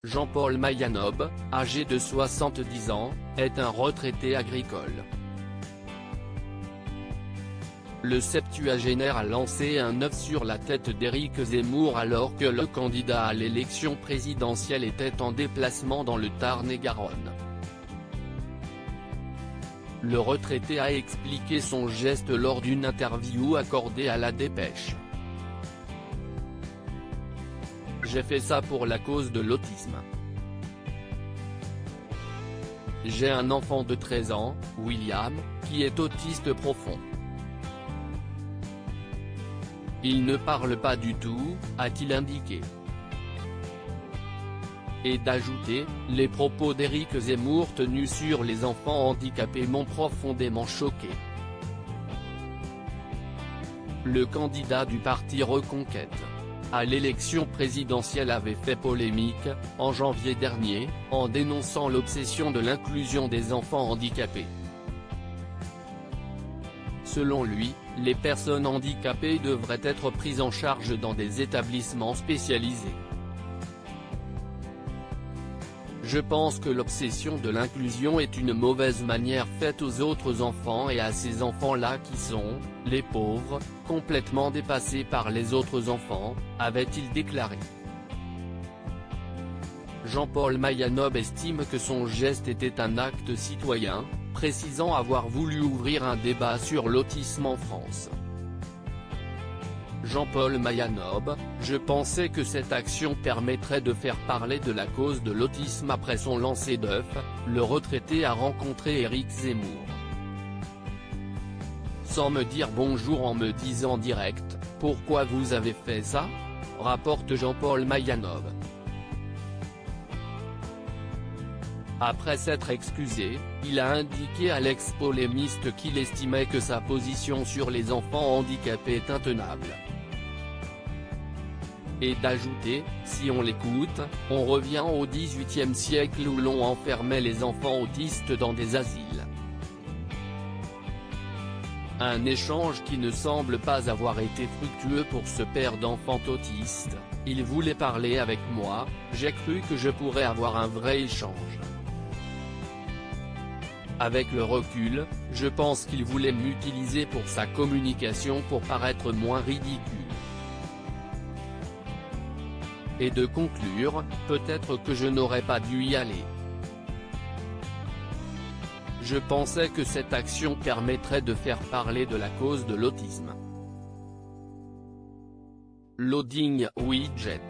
Jean-Paul Mayanob, âgé de 70 ans, est un retraité agricole. Le septuagénaire a lancé un œuf sur la tête d'Éric Zemmour alors que le candidat à l'élection présidentielle était en déplacement dans le Tarn-et-Garonne. Le retraité a expliqué son geste lors d'une interview accordée à La Dépêche. J'ai fait ça pour la cause de l'autisme. J'ai un enfant de 13 ans, William, qui est autiste profond. Il ne parle pas du tout, a-t-il indiqué. Et d'ajouter, les propos d'Éric Zemmour tenus sur les enfants handicapés m'ont profondément choqué. Le candidat du parti Reconquête à l'élection présidentielle avait fait polémique, en janvier dernier, en dénonçant l'obsession de l'inclusion des enfants handicapés. Selon lui, les personnes handicapées devraient être prises en charge dans des établissements spécialisés. Je pense que l'obsession de l'inclusion est une mauvaise manière faite aux autres enfants et à ces enfants-là qui sont, les pauvres, complètement dépassés par les autres enfants, avait-il déclaré. Jean-Paul Mayanob estime que son geste était un acte citoyen, précisant avoir voulu ouvrir un débat sur l'autisme en France. Jean-Paul Mayanob, je pensais que cette action permettrait de faire parler de la cause de l'autisme après son lancer d'œuf, le retraité a rencontré Éric Zemmour. Sans me dire bonjour en me disant direct, pourquoi vous avez fait ça ? Rapporte Jean-Paul Mayanob. Après s'être excusé, il a indiqué à l'ex-polémiste qu'il estimait que sa position sur les enfants handicapés est intenable. Et d'ajouter, si on l'écoute, on revient au XVIIIe siècle où l'on enfermait les enfants autistes dans des asiles. Un échange qui ne semble pas avoir été fructueux pour ce père d'enfant autiste. Il voulait parler avec moi, j'ai cru que je pourrais avoir un vrai échange. Avec le recul, je pense qu'il voulait m'utiliser pour sa communication pour paraître moins ridicule. Et de conclure, peut-être que je n'aurais pas dû y aller. Je pensais que cette action permettrait de faire parler de la cause de l'autisme. Loading widget.